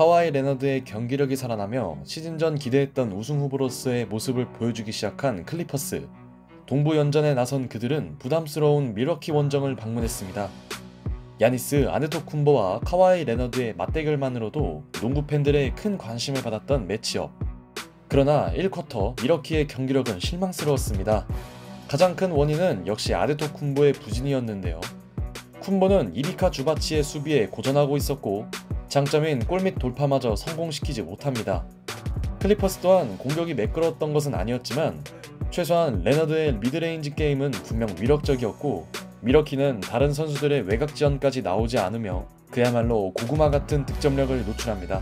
카와이 레너드의 경기력이 살아나며 시즌 전 기대했던 우승 후보로서의 모습을 보여주기 시작한 클리퍼스. 동부 연전에 나선 그들은 부담스러운 밀워키 원정을 방문했습니다. 야니스 아데토쿤보와 카와이 레너드의 맞대결만으로도 농구 팬들의 큰 관심을 받았던 매치업. 그러나 1쿼터 밀워키의 경기력은 실망스러웠습니다. 가장 큰 원인은 역시 아데토쿤보의 부진이었는데요. 쿤보는 이비카 주바치의 수비에 고전하고 있었고 장점인 골 및 돌파마저 성공시키지 못합니다. 클리퍼스 또한 공격이 매끄러웠던 것은 아니었지만 최소한 레너드의 미드레인지 게임은 분명 위력적이었고 밀워키는 다른 선수들의 외곽 지원까지 나오지 않으며 그야말로 고구마 같은 득점력을 노출합니다.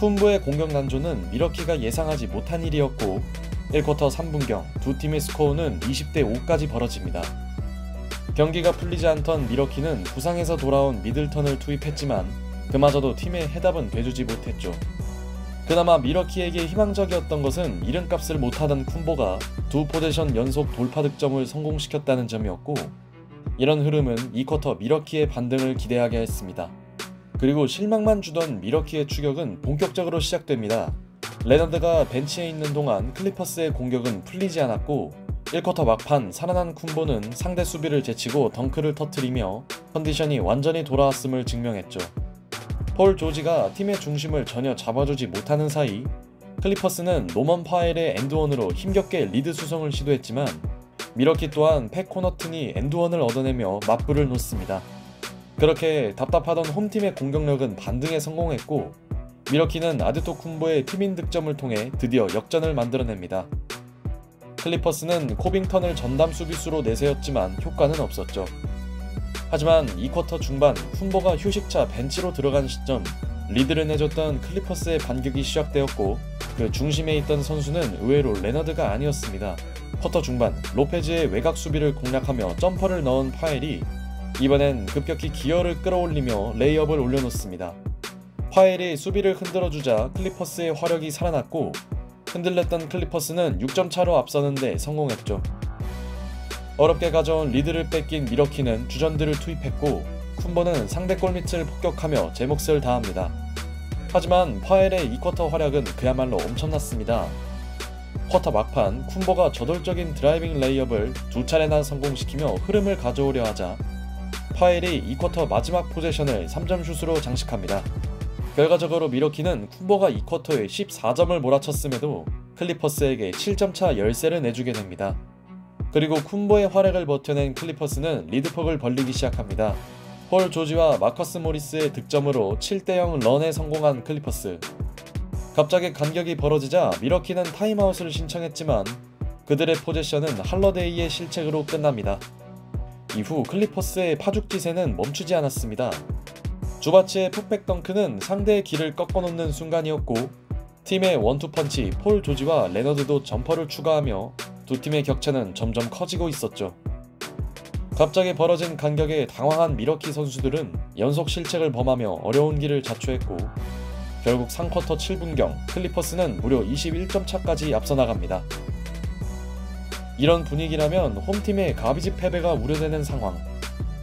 쿤보의 공격 난조는 밀워키가 예상하지 못한 일이었고 1쿼터 3분경 두 팀의 스코어는 20대 5까지 벌어집니다. 경기가 풀리지 않던 밀워키는 부상에서 돌아온 미들턴을 투입했지만 그마저도 팀의 해답은 돼주지 못했죠. 그나마 밀워키에게 희망적이었던 것은 이름값을 못하던 쿤보가 두 포제션 연속 돌파 득점을 성공시켰다는 점이었고 이런 흐름은 2쿼터 밀워키의 반등을 기대하게 했습니다. 그리고 실망만 주던 밀워키의 추격은 본격적으로 시작됩니다. 레너드가 벤치에 있는 동안 클리퍼스의 공격은 풀리지 않았고 1쿼터 막판 살아난 쿤보는 상대 수비를 제치고 덩크를 터뜨리며 컨디션이 완전히 돌아왔음을 증명했죠. 폴 조지가 팀의 중심을 전혀 잡아주지 못하는 사이 클리퍼스는 노먼 파엘의 엔드원으로 힘겹게 리드 수성을 시도했지만 밀워키 또한 팩 코너튼이 엔드원을 얻어내며 맞불을 놓습니다. 그렇게 답답하던 홈팀의 공격력은 반등에 성공했고 밀워키는 아데토쿤보의 팀인 득점을 통해 드디어 역전을 만들어냅니다. 클리퍼스는 코빙턴을 전담 수비수로 내세웠지만 효과는 없었죠. 하지만 2쿼터 중반 쿤보가 휴식차 벤치로 들어간 시점 리드를 내줬던 클리퍼스의 반격이 시작되었고 그 중심에 있던 선수는 의외로 레너드가 아니었습니다. 쿼터 중반 로페즈의 외곽 수비를 공략하며 점퍼를 넣은 파엘이 이번엔 급격히 기어를 끌어올리며 레이업을 올려놓습니다. 파엘이 수비를 흔들어주자 클리퍼스의 화력이 살아났고 흔들렸던 클리퍼스는 6점 차로 앞서는데 성공했죠. 어렵게 가져온 리드를 뺏긴 밀워키는 주전들을 투입했고 쿤보는 상대 골밑을 폭격하며 제 몫을 다합니다. 하지만 파엘의 2쿼터 활약은 그야말로 엄청났습니다. 쿼터 막판 쿤보가 저돌적인 드라이빙 레이업을 두 차례나 성공시키며 흐름을 가져오려 하자 파엘이 2쿼터 마지막 포제션을 3점 슛으로 장식합니다. 결과적으로 밀워키는 쿤보가 2쿼터에 14점을 몰아쳤음에도 클리퍼스에게 7점 차 열세를 내주게 됩니다. 그리고 쿤보의 활약을 버텨낸 클리퍼스는 리드폭을 벌리기 시작합니다. 폴 조지와 마커스 모리스의 득점으로 7대0 런에 성공한 클리퍼스. 갑자기 간격이 벌어지자 밀워키는 타임아웃을 신청했지만 그들의 포제션은 할러데이의 실책으로 끝납니다. 이후 클리퍼스의 파죽지세는 멈추지 않았습니다. 주바치의 풋백 덩크는 상대의 길을 꺾어놓는 순간이었고 팀의 원투펀치 폴 조지와 레너드도 점퍼를 추가하며 두 팀의 격차는 점점 커지고 있었죠. 갑자기 벌어진 간격에 당황한 밀워키 선수들은 연속 실책을 범하며 어려운 길을 자초했고 결국 3쿼터 7분경 클리퍼스는 무려 21점 차까지 앞서 나갑니다. 이런 분위기라면 홈팀의 가비지 패배가 우려되는 상황.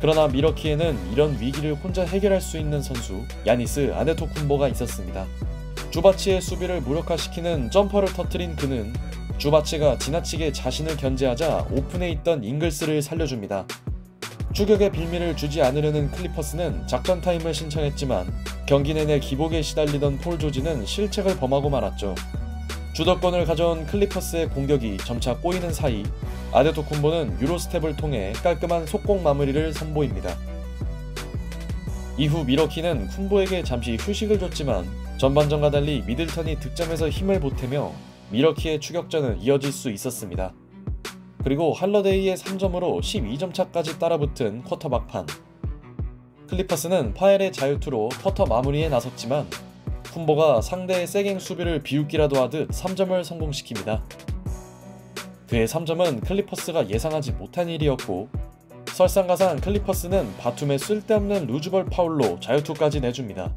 그러나 밀워키에는 이런 위기를 혼자 해결할 수 있는 선수 야니스 아데토쿤보가 있었습니다. 주바치의 수비를 무력화시키는 점퍼를 터뜨린 그는 주바치가 지나치게 자신을 견제하자 오픈해 있던 잉글스를 살려줍니다. 추격의 빌미를 주지 않으려는 클리퍼스는 작전 타임을 신청했지만 경기 내내 기복에 시달리던 폴 조지는 실책을 범하고 말았죠. 주도권을 가져온 클리퍼스의 공격이 점차 꼬이는 사이 아데토쿤보는 유로스텝을 통해 깔끔한 속공 마무리를 선보입니다. 이후 밀워키는 쿤보에게 잠시 휴식을 줬지만 전반전과 달리 미들턴이 득점에서 힘을 보태며 밀워키의 추격전은 이어질 수 있었습니다. 그리고 할러데이의 3점으로 12점 차까지 따라붙은 쿼터 막판. 클리퍼스는 파엘의 자유투로 쿼터 마무리에 나섰지만 쿤보가 상대의 세갱 수비를 비웃기라도 하듯 3점을 성공시킵니다. 그의 3점은 클리퍼스가 예상하지 못한 일이었고 설상가상 클리퍼스는 바툼의 쓸데없는 루즈볼 파울로 자유투까지 내줍니다.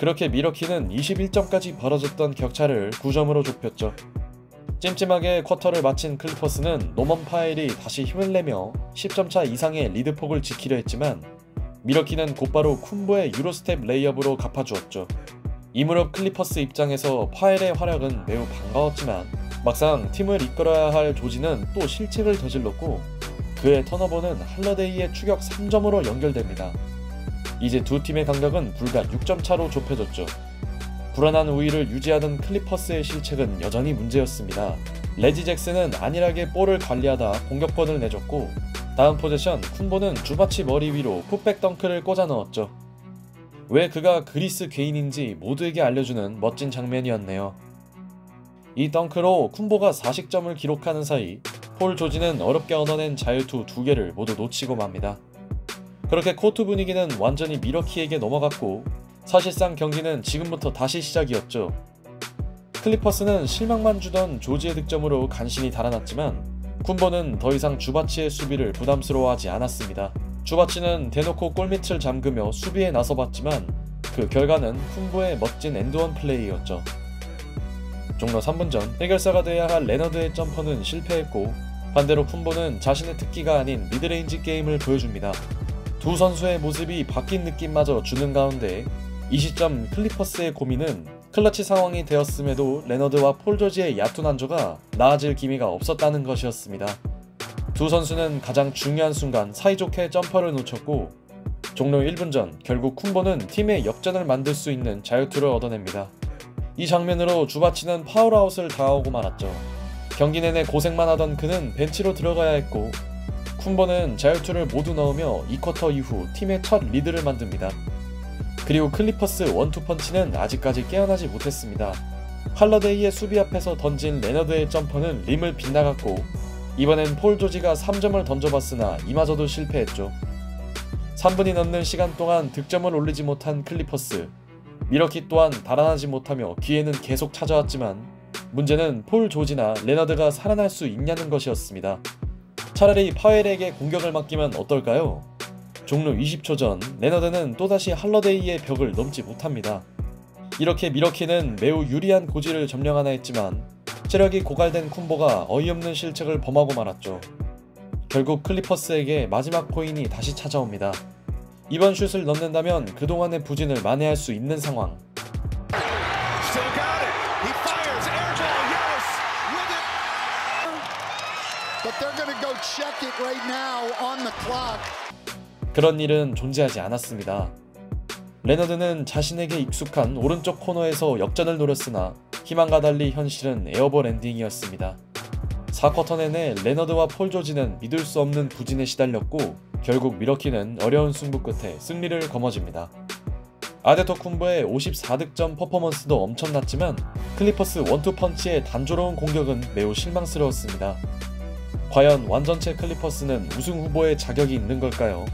그렇게 밀워키는 21점까지 벌어졌던 격차를 9점으로 좁혔죠. 찜찜하게 쿼터를 마친 클리퍼스는 노먼 파엘이 다시 힘을 내며 10점 차 이상의 리드폭을 지키려 했지만 밀워키는 곧바로 쿤보의 유로스텝 레이업으로 갚아주었죠. 이 무렵 클리퍼스 입장에서 파웰의 활약은 매우 반가웠지만 막상 팀을 이끌어야 할 조지는 또 실책을 저질렀고 그의 턴오버는 할러데이의 추격 3점으로 연결됩니다. 이제 두 팀의 간격은 불과 6점 차로 좁혀졌죠. 불안한 우위를 유지하던 클리퍼스의 실책은 여전히 문제였습니다. 레지 잭슨은 안일하게 볼을 관리하다 공격권을 내줬고 다음 포제션 쿤보는 주바치 머리 위로 풋백 덩크를 꽂아 넣었죠. 왜 그가 그리스 괴인인지 모두에게 알려주는 멋진 장면이었네요. 이 덩크로 쿤보가 40점을 기록하는 사이 폴 조지는 어렵게 얻어낸 자유투 2개를 모두 놓치고 맙니다. 그렇게 코트 분위기는 완전히 미러키에게 넘어갔고 사실상 경기는 지금부터 다시 시작이었죠. 클리퍼스는 실망만 주던 조지의 득점으로 간신히 달아났지만 쿤보는 더 이상 주바치의 수비를 부담스러워하지 않았습니다. 주바치는 대놓고 골밑을 잠그며 수비에 나서봤지만 그 결과는 쿤보의 멋진 엔드원 플레이였죠. 종로 3분 전 해결사가 돼야 할 레너드의 점퍼는 실패했고 반대로 쿤보는 자신의 특기가 아닌 미드레인지 게임을 보여줍니다. 두 선수의 모습이 바뀐 느낌마저 주는 가운데 이 시점 클리퍼스의 고민은 클러치 상황이 되었음에도 레너드와 폴 조지의 얕은 한조가 나아질 기미가 없었다는 것이었습니다. 두 선수는 가장 중요한 순간 사이좋게 점퍼를 놓쳤고 종료 1분 전 결국 쿤보는 팀의 역전을 만들 수 있는 자유투를 얻어냅니다. 이 장면으로 주바치는 파울아웃을 당하고 말았죠. 경기 내내 고생만 하던 그는 벤치로 들어가야 했고 쿤보는 자유투를 모두 넣으며 2쿼터 이후 팀의 첫 리드를 만듭니다. 그리고 클리퍼스 원투펀치는 아직까지 깨어나지 못했습니다. 할러데이의 수비 앞에서 던진 레너드의 점퍼는 림을 빗나갔고 이번엔 폴 조지가 3점을 던져봤으나 이마저도 실패했죠. 3분이 넘는 시간 동안 득점을 올리지 못한 클리퍼스. 미러키 또한 달아나지 못하며 기회는 계속 찾아왔지만 문제는 폴 조지나 레너드가 살아날 수 있냐는 것이었습니다. 차라리 파웰에게 공격을 맡기면 어떨까요? 종료 20초 전 레너드는 또다시 할러데이의 벽을 넘지 못합니다. 이렇게 미러키는 매우 유리한 고지를 점령하나 했지만 체력이 고갈된 쿤보가 어이없는 실책을 범하고 말았죠. 결국 클리퍼스에게 마지막 코인이 다시 찾아옵니다. 이번 슛을 넣는다면 그동안의 부진을 만회할 수 있는 상황. 그런 일은 존재하지 않았습니다. 레너드는 자신에게 익숙한 오른쪽 코너에서 역전을 노렸으나 희망과 달리 현실은 에어볼 엔딩이었습니다. 4쿼터 내내 레너드와 폴 조지는 믿을 수 없는 부진에 시달렸고 결국 미러키는 어려운 승부 끝에 승리를 거머쥡니다. 아데토쿤보의 54득점 퍼포먼스도 엄청났지만 클리퍼스 원투펀치의 단조로운 공격은 매우 실망스러웠습니다. 과연 완전체 클리퍼스는 우승 후보에 자격이 있는 걸까요?